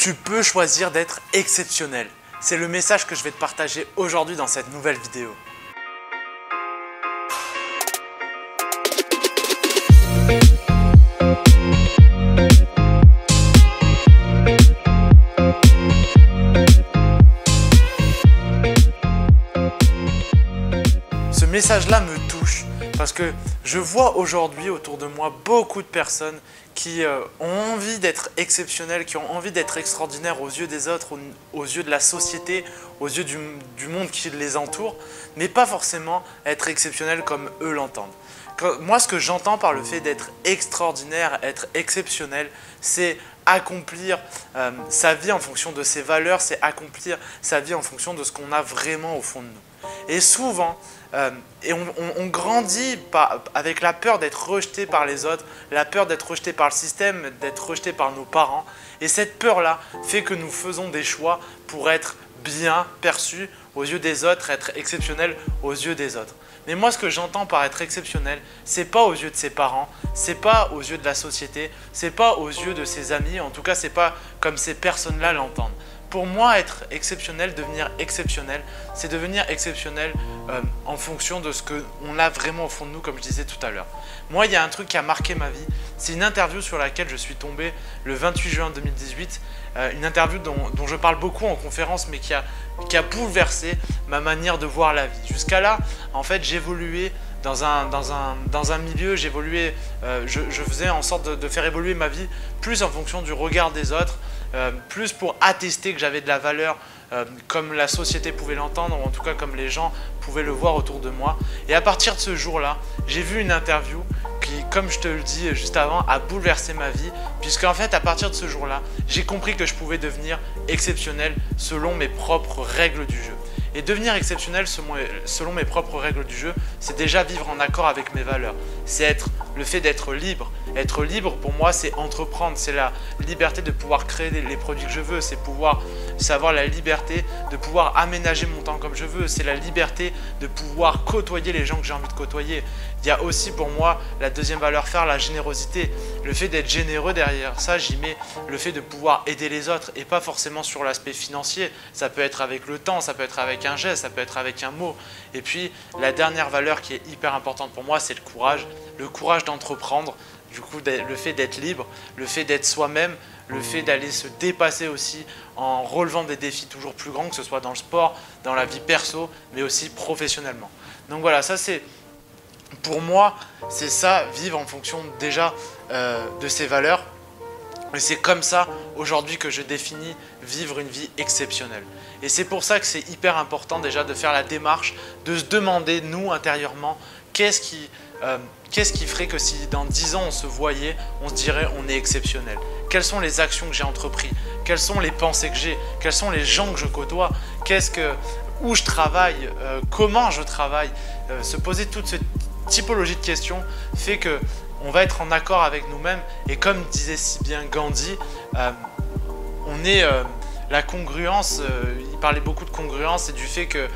Tu peux choisir d'être exceptionnel. C'est le message que je vais te partager aujourd'hui dans cette nouvelle vidéo. Ce message-là me touche parce que je vois aujourd'hui autour de moi beaucoup de personnes qui ont envie d'être exceptionnelles, qui ont envie d'être extraordinaires aux yeux des autres, aux yeux de la société, aux yeux du monde qui les entoure, mais pas forcément être exceptionnels comme eux l'entendent. Moi, ce que j'entends par le fait d'être extraordinaire, être exceptionnel, c'est accomplir sa vie en fonction de ses valeurs, c'est accomplir sa vie en fonction de ce qu'on a vraiment au fond de nous. Et souvent, on grandit avec la peur d'être rejeté par les autres, la peur d'être rejeté par le système, d'être rejeté par nos parents. Et cette peur-là fait que nous faisons des choix pour être bien perçus aux yeux des autres, être exceptionnel aux yeux des autres. Mais moi, ce que j'entends par être exceptionnel, c'est pas aux yeux de ses parents, c'est pas aux yeux de la société, c'est pas aux yeux de ses amis, en tout cas, c'est pas comme ces personnes-là l'entendent. Pour moi, être exceptionnel, devenir exceptionnel, c'est devenir exceptionnel en fonction de ce qu'on a vraiment au fond de nous, comme je disais tout à l'heure. Moi, il y a un truc qui a marqué ma vie. C'est une interview sur laquelle je suis tombé le 28 juin 2018. Une interview dont je parle beaucoup en conférence, mais qui a bouleversé ma manière de voir la vie. Jusqu'à là, en fait, j'évoluais dans un milieu, j'évoluais, je faisais en sorte de faire évoluer ma vie plus en fonction du regard des autres, plus pour attester que j'avais de la valeur comme la société pouvait l'entendre, ou en tout cas comme les gens pouvaient le voir autour de moi. Et à partir de ce jour-là, j'ai vu une interview qui, comme je te le dis juste avant, a bouleversé ma vie, puisqu'en fait, à partir de ce jour-là, j'ai compris que je pouvais devenir exceptionnel selon mes propres règles du jeu. Et devenir exceptionnel selon mes propres règles du jeu, c'est déjà vivre en accord avec mes valeurs. C'est le fait d'être libre. Être libre, pour moi, c'est entreprendre. C'est la liberté de pouvoir créer les produits que je veux. C'est avoir la liberté de pouvoir aménager mon temps comme je veux. C'est la liberté de pouvoir côtoyer les gens que j'ai envie de côtoyer. Il y a aussi pour moi la deuxième valeur phare, la générosité. Le fait d'être généreux derrière ça, j'y mets le fait de pouvoir aider les autres et pas forcément sur l'aspect financier. Ça peut être avec le temps, ça peut être avec un geste, ça peut être avec un mot. Et puis la dernière valeur qui est hyper importante pour moi, c'est le courage. Le courage d'entreprendre, du coup le fait d'être libre, le fait d'être soi-même, le fait d'aller se dépasser aussi en relevant des défis toujours plus grands, que ce soit dans le sport, dans la vie perso, mais aussi professionnellement. Donc voilà, ça c'est... Pour moi, c'est ça, vivre en fonction déjà de ses valeurs. Et c'est comme ça, aujourd'hui, que je définis vivre une vie exceptionnelle. Et c'est pour ça que c'est hyper important déjà de faire la démarche, de se demander, nous, intérieurement, qu'est-ce qui ferait que si dans 10 ans on se voyait, on se dirait on est exceptionnel. Quelles sont les actions que j'ai entreprises? Quelles sont les pensées que j'ai? Quels sont les gens que je côtoie? Où je travaille? Comment je travaille? Se poser toute cette typologie de questions fait qu'on va être en accord avec nous-mêmes. Et comme disait si bien Gandhi, on est la congruence, il parlait beaucoup de congruence et du fait que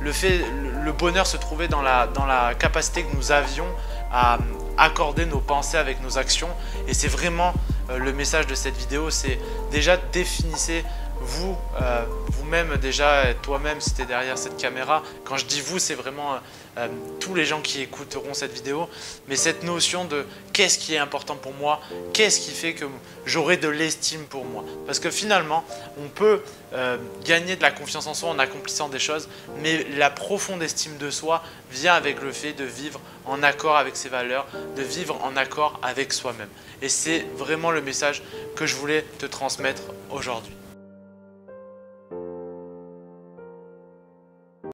le bonheur se trouvait dans la capacité que nous avions à accorder nos pensées avec nos actions. Et c'est vraiment le message de cette vidéo, c'est déjà définissez vous-même déjà, toi-même si tu es derrière cette caméra. Quand je dis vous, c'est vraiment tous les gens qui écouteront cette vidéo, mais cette notion de qu'est-ce qui est important pour moi, qu'est-ce qui fait que j'aurai de l'estime pour moi. Parce que finalement, on peut gagner de la confiance en soi en accomplissant des choses, mais la profonde estime de soi vient avec le fait de vivre en accord avec ses valeurs, de vivre en accord avec soi-même. Et c'est vraiment le message que je voulais te transmettre aujourd'hui.